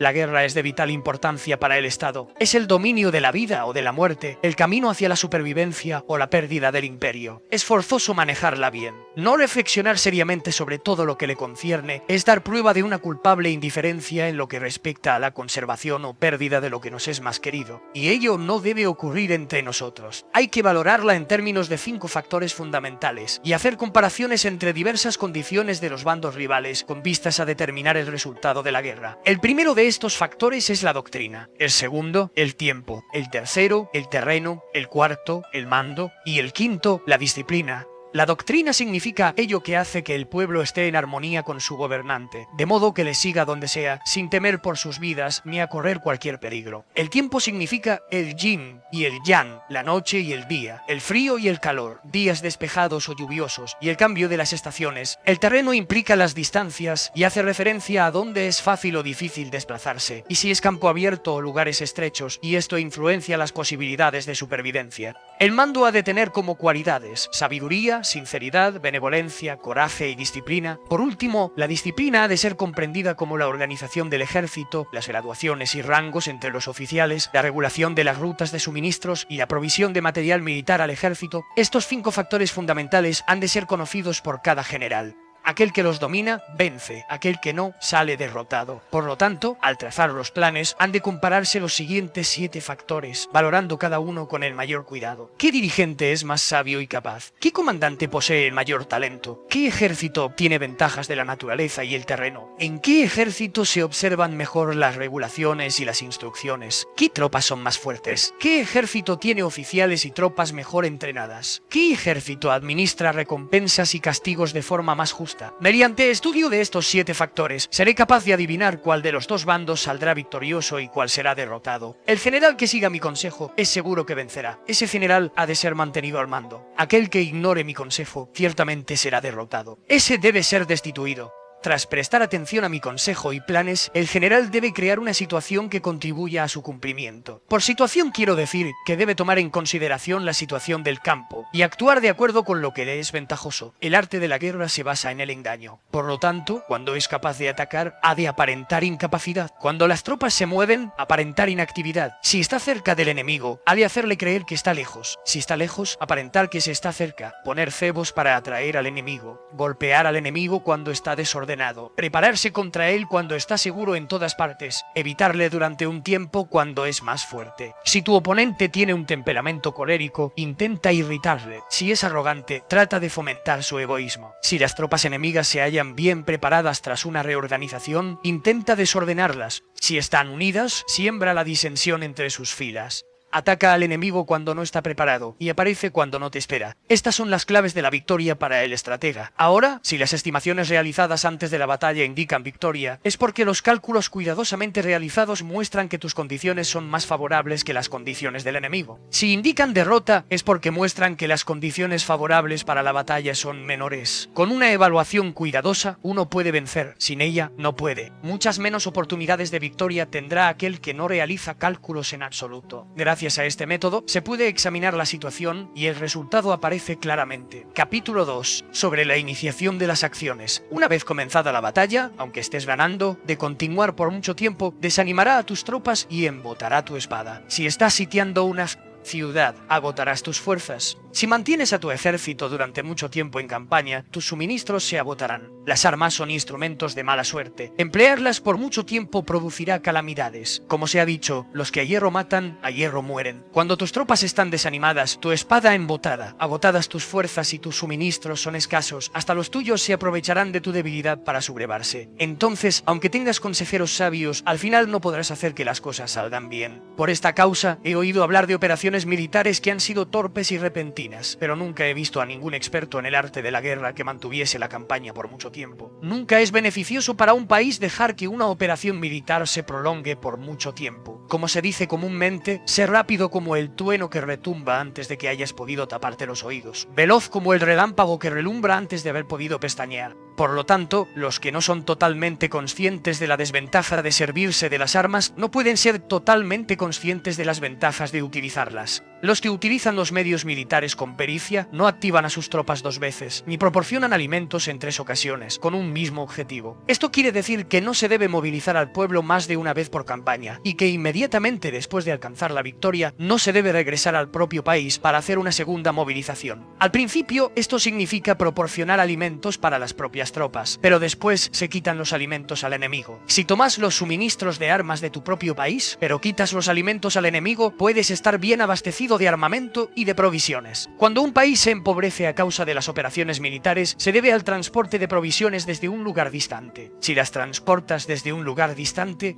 La guerra es de vital importancia para el Estado. Es el dominio de la vida o de la muerte, el camino hacia la supervivencia o la pérdida del imperio. Es forzoso manejarla bien. No reflexionar seriamente sobre todo lo que le concierne es dar prueba de una culpable indiferencia en lo que respecta a la conservación o pérdida de lo que nos es más querido. Y ello no debe ocurrir entre nosotros. Hay que valorarla en términos de 5 factores fundamentales y hacer comparaciones entre diversas condiciones de los bandos rivales con vistas a determinar el resultado de la guerra. El primero de estos factores es la doctrina, el segundo, el tiempo, el tercero, el terreno, el cuarto, el mando y el quinto, la disciplina. La doctrina significa aquello que hace que el pueblo esté en armonía con su gobernante, de modo que le siga donde sea, sin temer por sus vidas ni a correr cualquier peligro. El tiempo significa el yin y el yang, la noche y el día, el frío y el calor, días despejados o lluviosos, y el cambio de las estaciones. El terreno implica las distancias y hace referencia a dónde es fácil o difícil desplazarse, y si es campo abierto o lugares estrechos, y esto influencia las posibilidades de supervivencia. El mando ha de tener como cualidades sabiduría, sinceridad, benevolencia, coraje y disciplina. Por último, la disciplina ha de ser comprendida como la organización del ejército, las graduaciones y rangos entre los oficiales, la regulación de las rutas de suministros y la provisión de material militar al ejército. Estos 5 factores fundamentales han de ser conocidos por cada general. Aquel que los domina, vence, aquel que no, sale derrotado. Por lo tanto, al trazar los planes, han de compararse los siguientes 7 factores, valorando cada uno con el mayor cuidado. ¿Qué dirigente es más sabio y capaz? ¿Qué comandante posee el mayor talento? ¿Qué ejército obtiene ventajas de la naturaleza y el terreno? ¿En qué ejército se observan mejor las regulaciones y las instrucciones? ¿Qué tropas son más fuertes? ¿Qué ejército tiene oficiales y tropas mejor entrenadas? ¿Qué ejército administra recompensas y castigos de forma más justa? Mediante estudio de estos 7 factores, seré capaz de adivinar cuál de los 2 bandos saldrá victorioso y cuál será derrotado. El general que siga mi consejo es seguro que vencerá. Ese general ha de ser mantenido al mando. Aquel que ignore mi consejo ciertamente será derrotado. Ese debe ser destituido. Tras prestar atención a mi consejo y planes, el general debe crear una situación que contribuya a su cumplimiento. Por situación quiero decir que debe tomar en consideración la situación del campo y actuar de acuerdo con lo que le es ventajoso. El arte de la guerra se basa en el engaño. Por lo tanto, cuando es capaz de atacar, ha de aparentar incapacidad. Cuando las tropas se mueven, aparentar inactividad. Si está cerca del enemigo, ha de hacerle creer que está lejos. Si está lejos, aparentar que se está cerca. Poner cebos para atraer al enemigo. Golpear al enemigo cuando está desordenado. Prepararse contra él cuando está seguro en todas partes, evitarle durante un tiempo cuando es más fuerte. Si tu oponente tiene un temperamento colérico, intenta irritarle. Si es arrogante, trata de fomentar su egoísmo. Si las tropas enemigas se hallan bien preparadas tras una reorganización, intenta desordenarlas. Si están unidas, siembra la disensión entre sus filas. Ataca al enemigo cuando no está preparado y aparece cuando no te espera. Estas son las claves de la victoria para el estratega. Ahora, si las estimaciones realizadas antes de la batalla indican victoria, es porque los cálculos cuidadosamente realizados muestran que tus condiciones son más favorables que las condiciones del enemigo. Si indican derrota, es porque muestran que las condiciones favorables para la batalla son menores. Con una evaluación cuidadosa, uno puede vencer. Sin ella, no puede. Muchas menos oportunidades de victoria tendrá aquel que no realiza cálculos en absoluto. Gracias a este método, se puede examinar la situación y el resultado aparece claramente. Capítulo 2. Sobre la iniciación de las acciones. Una vez comenzada la batalla, aunque estés ganando, de continuar por mucho tiempo, desanimará a tus tropas y embotará tu espada. Si estás sitiando una ciudad, agotarás tus fuerzas. Si mantienes a tu ejército durante mucho tiempo en campaña, tus suministros se agotarán. Las armas son instrumentos de mala suerte. Emplearlas por mucho tiempo producirá calamidades. Como se ha dicho, los que a hierro matan, a hierro mueren. Cuando tus tropas están desanimadas, tu espada embotada, agotadas tus fuerzas y tus suministros son escasos, hasta los tuyos se aprovecharán de tu debilidad para sublevarse. Entonces, aunque tengas consejeros sabios, al final no podrás hacer que las cosas salgan bien. Por esta causa, he oído hablar de operaciones militares que han sido torpes y repentinas, pero nunca he visto a ningún experto en el arte de la guerra que mantuviese la campaña por mucho tiempo. Nunca es beneficioso para un país dejar que una operación militar se prolongue por mucho tiempo. Como se dice comúnmente, sé rápido como el trueno que retumba antes de que hayas podido taparte los oídos, veloz como el relámpago que relumbra antes de haber podido pestañear. Por lo tanto, los que no son totalmente conscientes de la desventaja de servirse de las armas no pueden ser totalmente conscientes de las ventajas de utilizarlas. Los que utilizan los medios militares con pericia no activan a sus tropas 2 veces, ni proporcionan alimentos en 3 ocasiones, con un mismo objetivo. Esto quiere decir que no se debe movilizar al pueblo más de una vez por campaña, y que inmediatamente después de alcanzar la victoria, no se debe regresar al propio país para hacer una segunda movilización. Al principio, esto significa proporcionar alimentos para las propias tropas, pero después se quitan los alimentos al enemigo. Si tomas los suministros de armas de tu propio país, pero quitas los alimentos al enemigo, puedes estar bien abastecido de armamento y de provisiones. Cuando un país se empobrece a causa de las operaciones militares, se debe al transporte de provisiones desde un lugar distante. Si las transportas desde un lugar distante,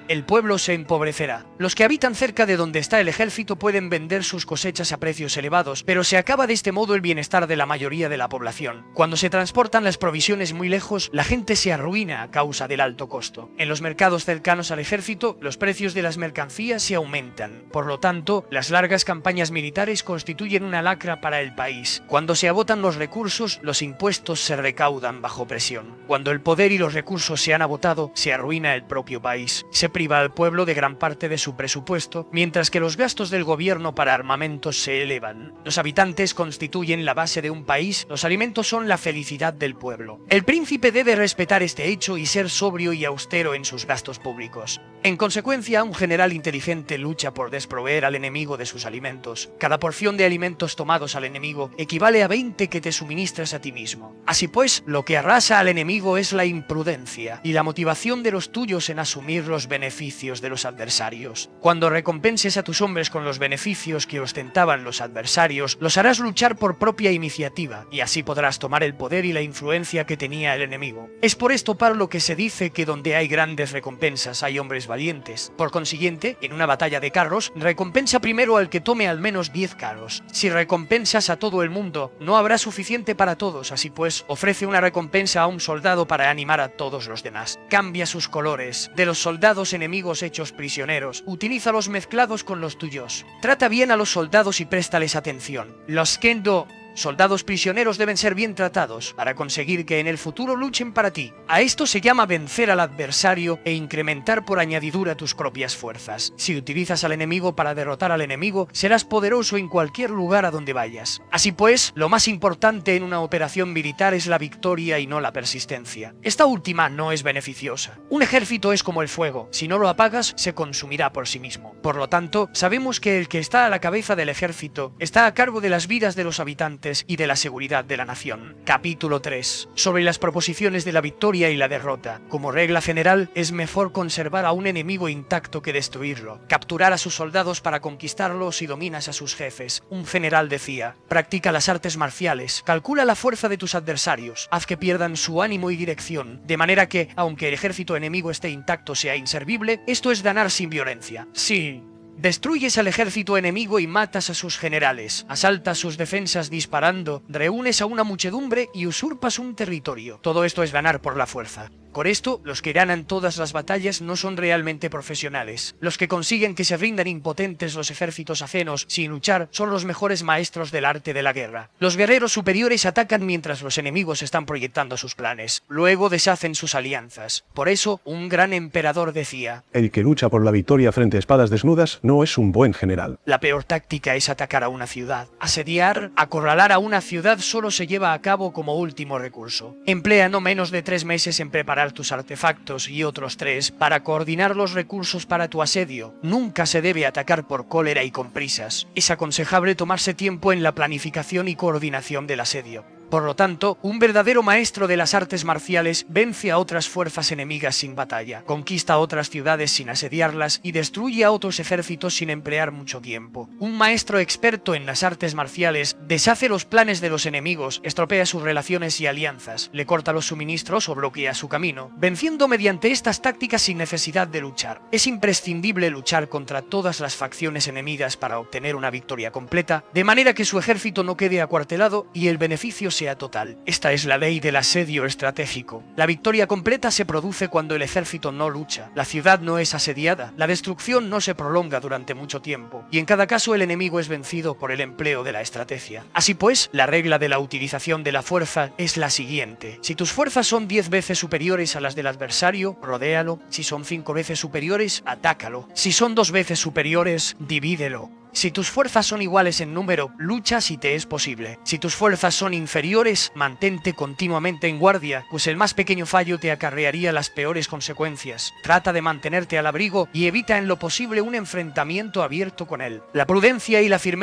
el pueblo se empobrecerá. Los que habitan cerca de donde está el ejército pueden vender sus cosechas a precios elevados, pero se acaba de este modo el bienestar de la mayoría de la población. Cuando se transportan las provisiones muy lejos, la gente se arruina a causa del alto costo. En los mercados cercanos al ejército, los precios de las mercancías se aumentan. Por lo tanto, las largas campañas militares constituyen una lacra para el país. Cuando se agotan los recursos, los impuestos se recaudan bajo presión. Cuando el poder y los recursos se han agotado, se arruina el propio país. Se priva al pueblo de gran parte de su presupuesto, mientras que los gastos del gobierno para armamentos se elevan. Los habitantes constituyen la base de un país, los alimentos son la felicidad del pueblo. El príncipe debe respetar este hecho y ser sobrio y austero en sus gastos públicos. En consecuencia, un general inteligente lucha por desproveer al enemigo de sus alimentos. Cada porción de alimentos tomados al enemigo equivale a 20 que te suministras a ti mismo. Así pues, lo que arrasa al enemigo es la imprudencia y la motivación de los tuyos en asumir los beneficios de los adversarios. Cuando recompenses a tus hombres con los beneficios que ostentaban los adversarios, los harás luchar por propia iniciativa, y así podrás tomar el poder y la influencia que tenía el enemigo. Es por esto por lo que se dice que donde hay grandes recompensas hay hombres valientes. Por consiguiente, en una batalla de carros, recompensa primero al que tome al menos 10 carros. Si recompensas a todo el mundo, no habrá suficiente para todos, así pues, ofrece una recompensa a un soldado para animar a todos los demás. Cambia sus colores. De los soldados enemigos hechos prisioneros, utilízalos mezclados con los tuyos. Trata bien a los soldados y préstales atención. Los kendo, soldados prisioneros, deben ser bien tratados para conseguir que en el futuro luchen para ti. A esto se llama vencer al adversario e incrementar por añadidura tus propias fuerzas. Si utilizas al enemigo para derrotar al enemigo, serás poderoso en cualquier lugar a donde vayas. Así pues, lo más importante en una operación militar es la victoria y no la persistencia. Esta última no es beneficiosa. Un ejército es como el fuego. Si no lo apagas, se consumirá por sí mismo. Por lo tanto, sabemos que el que está a la cabeza del ejército está a cargo de las vidas de los habitantes y de la seguridad de la nación. Capítulo 3. Sobre las proposiciones de la victoria y la derrota. Como regla general, es mejor conservar a un enemigo intacto que destruirlo. Capturar a sus soldados para conquistarlos si dominas a sus jefes. Un general decía: practica las artes marciales, calcula la fuerza de tus adversarios, haz que pierdan su ánimo y dirección, de manera que, aunque el ejército enemigo esté intacto, sea inservible. Esto es ganar sin violencia. Sí. Destruyes al ejército enemigo y matas a sus generales, asaltas sus defensas disparando, reúnes a una muchedumbre y usurpas un territorio. Todo esto es ganar por la fuerza. Por esto, los que ganan todas las batallas no son realmente profesionales. Los que consiguen que se rindan impotentes los ejércitos ajenos sin luchar son los mejores maestros del arte de la guerra. Los guerreros superiores atacan mientras los enemigos están proyectando sus planes. Luego deshacen sus alianzas. Por eso, un gran emperador decía: el que lucha por la victoria frente a espadas desnudas no es un buen general. La peor táctica es atacar a una ciudad. Asediar, acorralar a una ciudad solo se lleva a cabo como último recurso. Emplea no menos de 3 meses en preparar tus artefactos y otros 3 para coordinar los recursos para tu asedio. Nunca se debe atacar por cólera y con prisas. Es aconsejable tomarse tiempo en la planificación y coordinación del asedio. Por lo tanto, un verdadero maestro de las artes marciales vence a otras fuerzas enemigas sin batalla, conquista otras ciudades sin asediarlas y destruye a otros ejércitos sin emplear mucho tiempo. Un maestro experto en las artes marciales deshace los planes de los enemigos, estropea sus relaciones y alianzas, le corta los suministros o bloquea su camino, venciendo mediante estas tácticas sin necesidad de luchar. Es imprescindible luchar contra todas las facciones enemigas para obtener una victoria completa, de manera que su ejército no quede acuartelado y el beneficio sea total. Esta es la ley del asedio estratégico. La victoria completa se produce cuando el ejército no lucha, la ciudad no es asediada, la destrucción no se prolonga durante mucho tiempo, y en cada caso el enemigo es vencido por el empleo de la estrategia. Así pues, la regla de la utilización de la fuerza es la siguiente: si tus fuerzas son 10 veces superiores a las del adversario, rodéalo; si son 5 veces superiores, atácalo; si son 2 veces superiores, divídelo. Si tus fuerzas son iguales en número, lucha si te es posible. Si tus fuerzas son inferiores, mantente continuamente en guardia, pues el más pequeño fallo te acarrearía las peores consecuencias. Trata de mantenerte al abrigo y evita en lo posible un enfrentamiento abierto con él. La prudencia y la firmeza